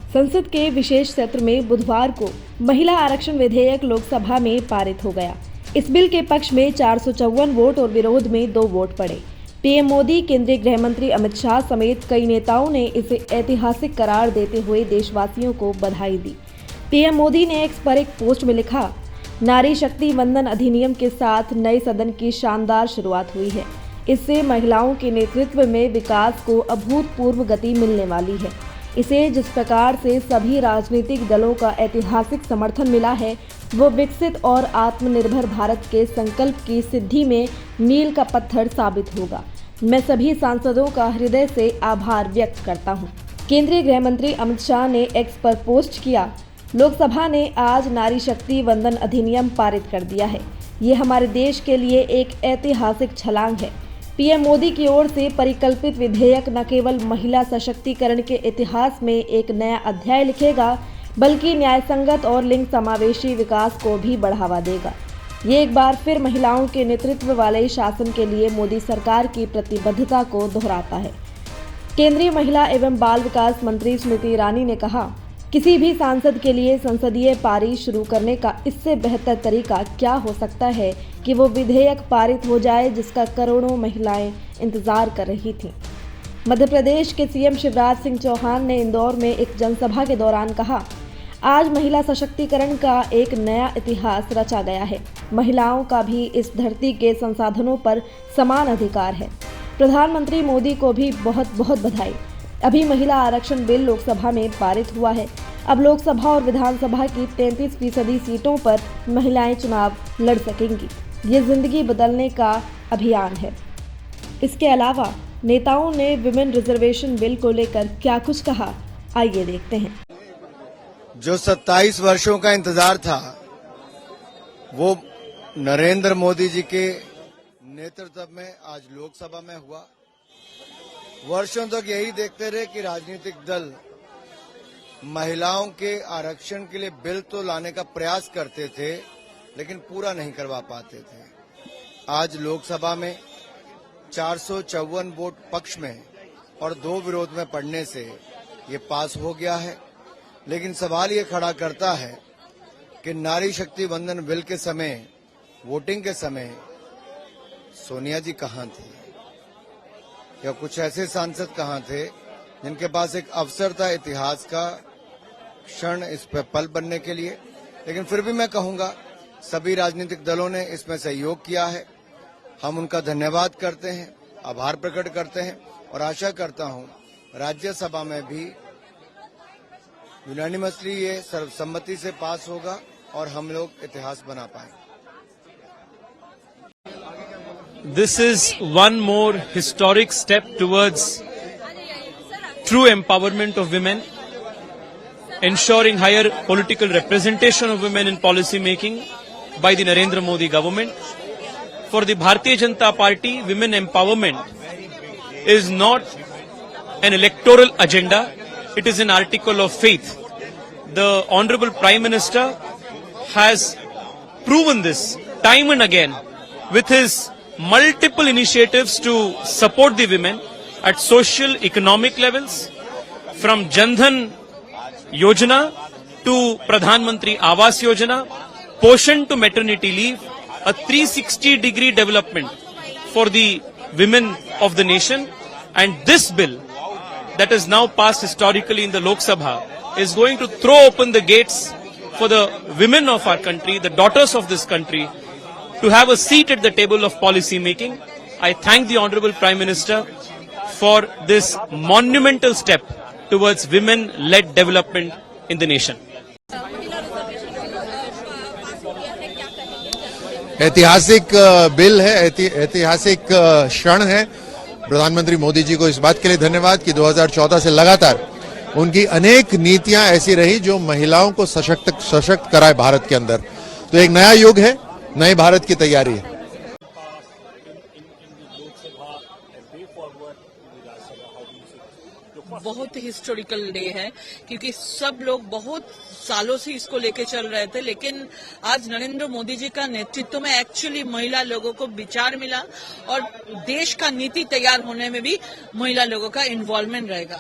संसद के विशेष सत्र में बुधवार को महिला आरक्षण विधेयक लोकसभा में पारित हो गया। इस बिल के पक्ष में 454 वोट और विरोध में 2 वोट पड़े। पीएम मोदी, केंद्रीय गृह मंत्री अमित शाह समेत कई नेताओं ने इसे ऐतिहासिक करार देते हुए देशवासियों को बधाई दी। पीएम मोदी ने एक्स पर एक पोस्ट में लिखा, नारी शक्ति वंदन अधिनियम के साथ नए सदन की शानदार शुरुआत हुई है। इससे महिलाओं के नेतृत्व में विकास को अभूतपूर्व गति मिलने वाली है। इसे जिस प्रकार से सभी राजनीतिक दलों का ऐतिहासिक समर्थन मिला है, वो विकसित और आत्मनिर्भर भारत के संकल्प की सिद्धि में मील का पत्थर साबित होगा। मैं सभी सांसदों का हृदय से आभार व्यक्त करता हूँ। केंद्रीय गृह मंत्री अमित शाह ने एक्स पर पोस्ट किया, लोकसभा ने आज नारी शक्ति वंदन अधिनियम पारित कर दिया है। ये हमारे देश के लिए एक ऐतिहासिक छलांग है। पीएम मोदी की ओर से परिकल्पित विधेयक न केवल महिला सशक्तिकरण के इतिहास में एक नया अध्याय लिखेगा, बल्कि न्यायसंगत और लिंग समावेशी विकास को भी बढ़ावा देगा। ये एक बार फिर महिलाओं के नेतृत्व वाले शासन के लिए मोदी सरकार की प्रतिबद्धता को दोहराता है। केंद्रीय महिला एवं बाल विकास मंत्री स्मृति ईरानी ने कहा, किसी भी सांसद के लिए संसदीय पारी शुरू करने का इससे बेहतर तरीका क्या हो सकता है कि वो विधेयक पारित हो जाए जिसका करोड़ों महिलाएं इंतजार कर रही थीं। मध्य प्रदेश के सीएम शिवराज सिंह चौहान ने इंदौर में एक जनसभा के दौरान कहा, आज महिला सशक्तिकरण का एक नया इतिहास रचा गया है। महिलाओं का भी इस धरती के संसाधनों पर समान अधिकार है। प्रधानमंत्री मोदी को भी बहुत बहुत बधाई। अभी महिला आरक्षण बिल लोकसभा में पारित हुआ है। अब लोकसभा और विधानसभा की 33% सीटों पर महिलाएं चुनाव लड़ सकेंगी। ये जिंदगी बदलने का अभियान है। इसके अलावा नेताओं ने विमेन रिजर्वेशन बिल को लेकर क्या कुछ कहा, आइए देखते हैं। जो 27 वर्षों का इंतजार था, वो नरेंद्र मोदी जी के नेतृत्व में आज लोकसभा में हुआ। वर्षों तक यही देखते रहे कि राजनीतिक दल महिलाओं के आरक्षण के लिए बिल तो लाने का प्रयास करते थे, लेकिन पूरा नहीं करवा पाते थे। आज लोकसभा में 454 वोट पक्ष में और 2 विरोध में पड़ने से ये पास हो गया है। लेकिन सवाल ये खड़ा करता है कि नारी शक्ति वंदन बिल के समय, वोटिंग के समय सोनिया जी कहाँ थी, या कुछ ऐसे सांसद कहाँ थे जिनके पास एक अवसर था इतिहास का क्षण इस पर पल बनने के लिए। लेकिन फिर भी मैं कहूंगा, सभी राजनीतिक दलों ने इसमें सहयोग किया है। हम उनका धन्यवाद करते हैं, आभार प्रकट करते हैं और आशा करता हूं राज्यसभा में भी यूनानिमसली ये सर्वसम्मति से पास होगा और हम लोग इतिहास बना पाएंगे। This is one more historic step towards true empowerment of women, ensuring higher political representation of women in policy making by the Narendra Modi government. For the Bharatiya Janata Party, women empowerment is not an electoral agenda, it is an article of faith. The Honorable Prime Minister has proven this time and again with his multiple initiatives to support the women at social, economic levels, from Jan Dhan Yojana to Pradhan Mantri Awas Yojana, Poshan to maternity leave, a 360-degree development for the women of the nation. And this bill that is now passed historically in the Lok Sabha is going to throw open the gates for the women of our country, the daughters of this country, to have a seat at the table of policy making. I thank the Honorable Prime Minister for this monumental step towards women-led development in the nation. ऐतिहासिक bill है, ऐतिहासिक क्षण है। प्रधानमंत्री मोदी जी को इस बात के लिए धन्यवाद कि 2014 से लगातार उनकी अनेक नीतियां ऐसी रही जो महिलाओं को सशक्त कराए भारत के अंदर। तो एक नया युग है, नए भारत की तैयारी है। बहुत हिस्टोरिकल डे है, क्योंकि सब लोग बहुत सालों से इसको लेके चल रहे थे, लेकिन आज नरेंद्र मोदी जी का नेतृत्व में एक्चुअली महिला लोगों को विचार मिला और देश का नीति तैयार होने में भी महिला लोगों का इन्वॉल्वमेंट रहेगा।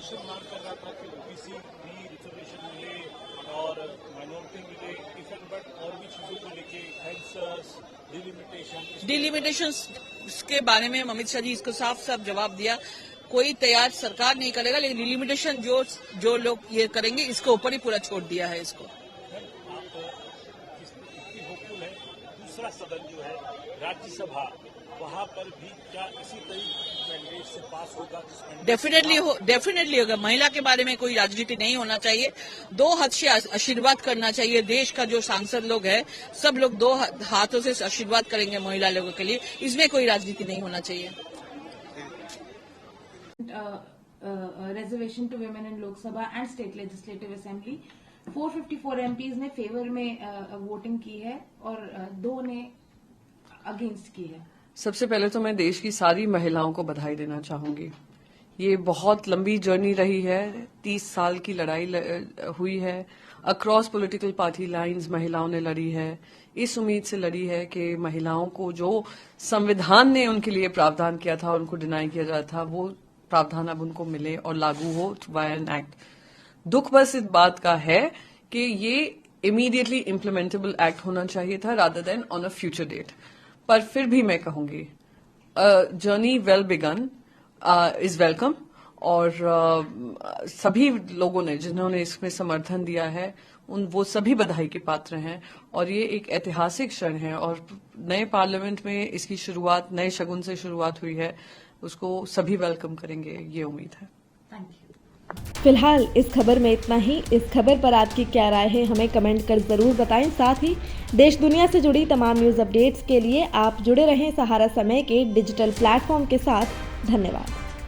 ऑपोजिशन मांग कर रहा था कि ओबीसी भी रिजर्वेशन मिले और माइनॉरिटी मिले, डिफरेंट बट और भी चीजों को लेके सेंसस, डिलिमिटेशन के बारे में अमित शाह जी इसको साफ साफ जवाब दिया, कोई तैयार सरकार नहीं करेगा, लेकिन डिलिमिटेशन जो लोग ये करेंगे इसके ऊपर ही पूरा छोड़ दिया है इसको। आप इतनी होपफुल है, दूसरा सदन जो है राज्यसभा, वहां पर भी क्या इसी तरीके से पास होगा? डेफिनेटली होगा। महिला के बारे में कोई राजनीति नहीं होना चाहिए, दो हाथ से आशीर्वाद करना चाहिए। देश का जो सांसद लोग है सब लोग दो हाथों से आशीर्वाद करेंगे महिला लोगों के लिए, इसमें कोई राजनीति नहीं होना चाहिए। reservation to women in Lok Sabha and State Legislative Assembly 454 MPs ने फेवर में वोटिंग की है और 2 ने अगेंस्ट की है। सबसे पहले तो मैं देश की सारी महिलाओं को बधाई देना चाहूंगी। ये बहुत लंबी जर्नी रही है, 30 साल की लड़ाई हुई है, अक्रॉस पॉलिटिकल पार्टी लाइंस महिलाओं ने लड़ी है, इस उम्मीद से लड़ी है कि महिलाओं को जो संविधान ने उनके लिए प्रावधान किया था, उनको डिनाई किया जाता था, वो प्रावधान अब उनको मिले और लागू हो बाय एन एक्ट। दुख बस इस बात का है कि ये इमीडिएटली इम्प्लीमेंटेबल एक्ट होना चाहिए था rather than on a future date. पर फिर भी मैं कहूंगी journey well begun is welcome, और सभी लोगों ने जिन्होंने इसमें समर्थन दिया है वो सभी बधाई के पात्र हैं, और ये एक ऐतिहासिक क्षण है और नए पार्लियामेंट में इसकी शुरुआत नए शगुन से शुरुआत हुई है, उसको सभी वेलकम करेंगे, ये उम्मीद है। Thank you. फिलहाल इस खबर में इतना ही। इस खबर पर आपकी क्या राय है हमें कमेंट कर जरूर बताएं। साथ ही देश दुनिया से जुड़ी तमाम न्यूज अपडेट्स के लिए आप जुड़े रहें सहारा समय के डिजिटल प्लेटफॉर्म के साथ। धन्यवाद।